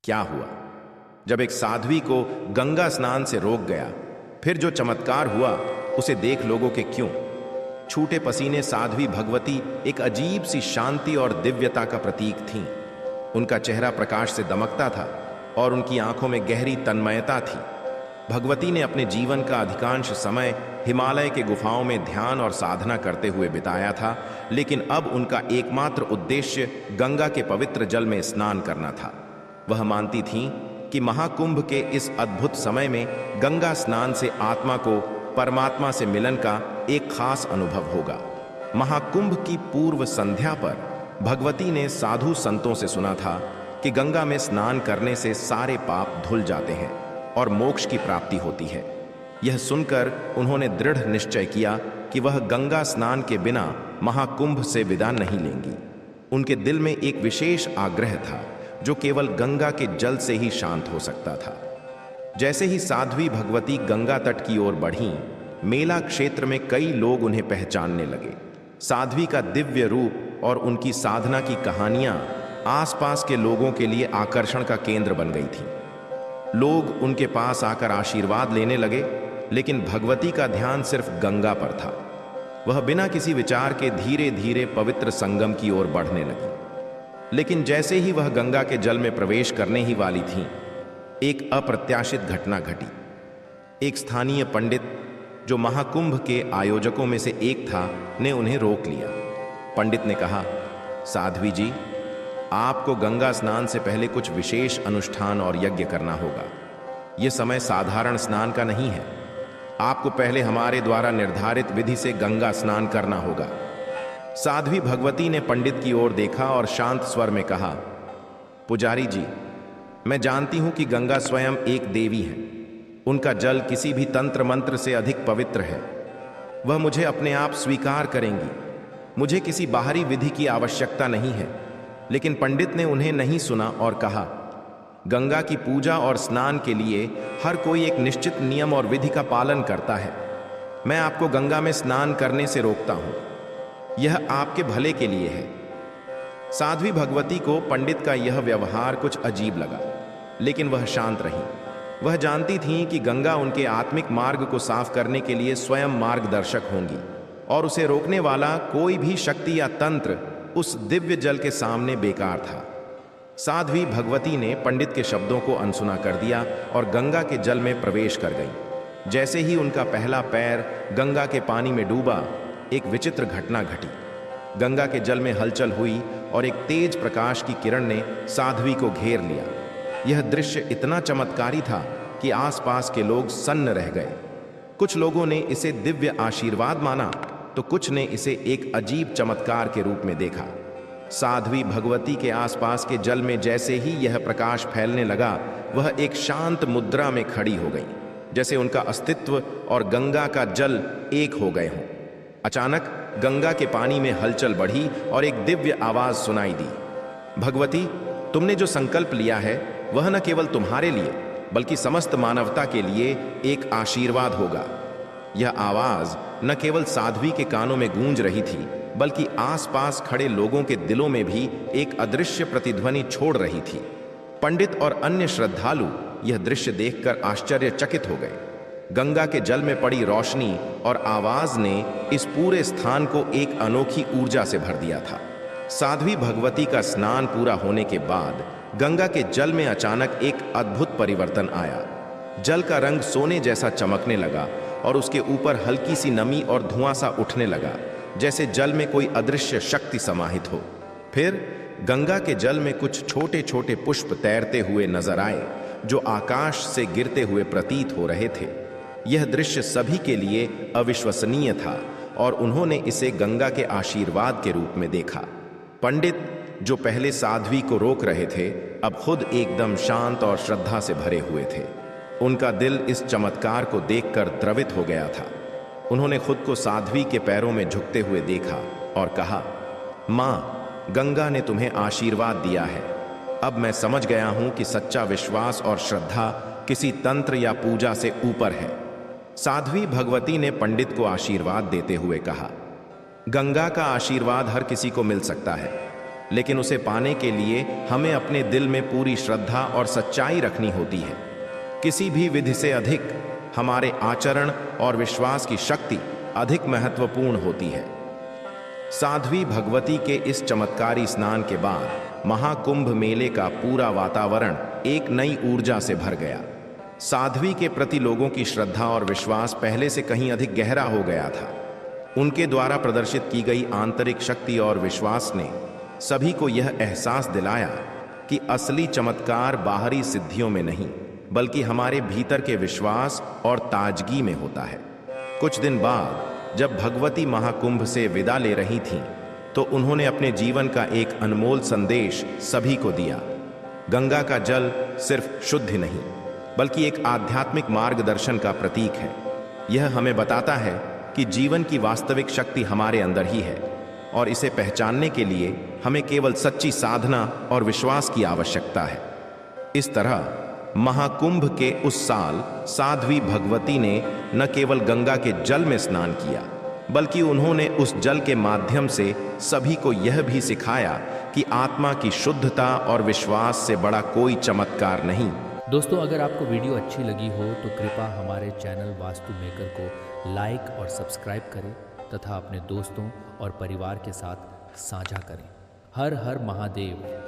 क्या हुआ? जब एक साध्वी को गंगा स्नान से रोक गया, फिर जो चमत्कार हुआ उसे देख लोगों के क्यों? छूटे पसीने साध्वी भगवती एक अजीब सी शांति और दिव्यता का प्रतीक थीं। उनका चेहरा प्रकाश से दमकता था और उनकी आंखों में गहरी तन्मयता थी। भगवती ने अपने जीवन का अधिकांश समय हिमालय के गुफाओं में ध्यान और साधना करते हुए बिताया था, लेकिन अब उनका एकमात्र उद्देश्य गंगा के पवित्र जल में स्नान करना था। वह मानती थीं कि महाकुंभ के इस अद्भुत समय में गंगा स्नान से आत्मा को परमात्मा से मिलन का एक खास अनुभव होगा। महाकुंभ की पूर्व संध्या पर भगवती ने साधु संतों से सुना था कि गंगा में स्नान करने से सारे पाप धुल जाते हैं और मोक्ष की प्राप्ति होती है। यह सुनकर उन्होंने दृढ़ निश्चय किया कि वह गंगा स्नान के बिना महाकुंभ से विदा नहीं लेंगी। उनके दिल में एक विशेष आग्रह था जो केवल गंगा के जल से ही शांत हो सकता था। जैसे ही साध्वी भगवती गंगा तट की ओर बढ़ीं, मेला क्षेत्र में कई लोग उन्हें पहचानने लगे। साध्वी का दिव्य रूप और उनकी साधना की कहानियां आसपास के लोगों के लिए आकर्षण का केंद्र बन गई थीं। लोग उनके पास आकर आशीर्वाद लेने लगे, लेकिन भगवती का ध्यान सिर्फ गंगा पर था। वह बिना किसी विचार के धीरे धीरे पवित्र संगम की ओर बढ़ने लगी। लेकिन जैसे ही वह गंगा के जल में प्रवेश करने ही वाली थीं, एक अप्रत्याशित घटना घटी। एक स्थानीय पंडित, जो महाकुंभ के आयोजकों में से एक था, ने उन्हें रोक लिया। पंडित ने कहा, साध्वी जी, आपको गंगा स्नान से पहले कुछ विशेष अनुष्ठान और यज्ञ करना होगा। यह समय साधारण स्नान का नहीं है। आपको पहले हमारे द्वारा निर्धारित विधि से गंगा स्नान करना होगा। साध्वी भगवती ने पंडित की ओर देखा और शांत स्वर में कहा, पुजारी जी, मैं जानती हूं कि गंगा स्वयं एक देवी है। उनका जल किसी भी तंत्र मंत्र से अधिक पवित्र है। वह मुझे अपने आप स्वीकार करेंगी। मुझे किसी बाहरी विधि की आवश्यकता नहीं है। लेकिन पंडित ने उन्हें नहीं सुना और कहा, गंगा की पूजा और स्नान के लिए हर कोई एक निश्चित नियम और विधि का पालन करता है। मैं आपको गंगा में स्नान करने से रोकता हूं। यह आपके भले के लिए है। साध्वी भगवती को पंडित का यह व्यवहार कुछ अजीब लगा, लेकिन वह शांत रही। वह जानती थीं कि गंगा उनके आत्मिक मार्ग को साफ करने के लिए स्वयं मार्गदर्शक होंगी और उसे रोकने वाला कोई भी शक्ति या तंत्र उस दिव्य जल के सामने बेकार था। साध्वी भगवती ने पंडित के शब्दों को अनसुना कर दिया और गंगा के जल में प्रवेश कर गई। जैसे ही उनका पहला पैर गंगा के पानी में डूबा, एक विचित्र घटना घटी। गंगा के जल में हलचल हुई और एक तेज प्रकाश की किरण ने साध्वी को घेर लिया। यह दृश्य इतना चमत्कारी था कि आसपास के लोग सन्न रह गए। कुछ लोगों ने इसे दिव्य आशीर्वाद माना, तो कुछ ने इसे एक अजीब चमत्कार के रूप में देखा। साध्वी भगवती के आसपास के जल में जैसे ही यह प्रकाश फैलने लगा, वह एक शांत मुद्रा में खड़ी हो गई, जैसे उनका अस्तित्व और गंगा का जल एक हो गए हों। अचानक गंगा के पानी में हलचल बढ़ी और एक दिव्य आवाज सुनाई दी, भगवती, तुमने जो संकल्प लिया है वह न केवल तुम्हारे लिए बल्कि समस्त मानवता के लिए एक आशीर्वाद होगा। यह आवाज न केवल साध्वी के कानों में गूंज रही थी, बल्कि आसपास खड़े लोगों के दिलों में भी एक अदृश्य प्रतिध्वनि छोड़ रही थी। पंडित और अन्य श्रद्धालु यह दृश्य देखकर आश्चर्यचकित हो गए। गंगा के जल में पड़ी रोशनी और आवाज ने इस पूरे स्थान को एक अनोखी ऊर्जा से भर दिया था। साध्वी भगवती का स्नान पूरा होने के बाद गंगा के जल में अचानक एक अद्भुत परिवर्तन आया। जल का रंग सोने जैसा चमकने लगा और उसके ऊपर हल्की सी नमी और धुआं सा उठने लगा, जैसे जल में कोई अदृश्य शक्ति समाहित हो। फिर गंगा के जल में कुछ छोटे छोटे पुष्प तैरते हुए नजर आए, जो आकाश से गिरते हुए प्रतीत हो रहे थे। यह दृश्य सभी के लिए अविश्वसनीय था और उन्होंने इसे गंगा के आशीर्वाद के रूप में देखा। पंडित, जो पहले साध्वी को रोक रहे थे, अब खुद एकदम शांत और श्रद्धा से भरे हुए थे। उनका दिल इस चमत्कार को देखकर द्रवित हो गया था। उन्होंने खुद को साध्वी के पैरों में झुकते हुए देखा और कहा, माँ, गंगा ने तुम्हें आशीर्वाद दिया है। अब मैं समझ गया हूं कि सच्चा विश्वास और श्रद्धा किसी तंत्र या पूजा से ऊपर है। साध्वी भगवती ने पंडित को आशीर्वाद देते हुए कहा, गंगा का आशीर्वाद हर किसी को मिल सकता है, लेकिन उसे पाने के लिए हमें अपने दिल में पूरी श्रद्धा और सच्चाई रखनी होती है। किसी भी विधि से अधिक हमारे आचरण और विश्वास की शक्ति अधिक महत्वपूर्ण होती है। साध्वी भगवती के इस चमत्कारी स्नान के बाद महाकुंभ मेले का पूरा वातावरण एक नई ऊर्जा से भर गया। साध्वी के प्रति लोगों की श्रद्धा और विश्वास पहले से कहीं अधिक गहरा हो गया था। उनके द्वारा प्रदर्शित की गई आंतरिक शक्ति और विश्वास ने सभी को यह एहसास दिलाया कि असली चमत्कार बाहरी सिद्धियों में नहीं, बल्कि हमारे भीतर के विश्वास और ताजगी में होता है। कुछ दिन बाद जब भगवती महाकुंभ से विदा ले रही थीं, तो उन्होंने अपने जीवन का एक अनमोल संदेश सभी को दिया। गंगा का जल सिर्फ शुद्ध नहीं, बल्कि एक आध्यात्मिक मार्गदर्शन का प्रतीक है। यह हमें बताता है कि जीवन की वास्तविक शक्ति हमारे अंदर ही है और इसे पहचानने के लिए हमें केवल सच्ची साधना और विश्वास की आवश्यकता है। इस तरह महाकुंभ के उस साल साध्वी भगवती ने न केवल गंगा के जल में स्नान किया, बल्कि उन्होंने उस जल के माध्यम से सभी को यह भी सिखाया कि आत्मा की शुद्धता और विश्वास से बड़ा कोई चमत्कार नहीं। दोस्तों, अगर आपको वीडियो अच्छी लगी हो तो कृपया हमारे चैनल वास्तु मेकर को लाइक और सब्सक्राइब करें तथा अपने दोस्तों और परिवार के साथ साझा करें। हर हर महादेव।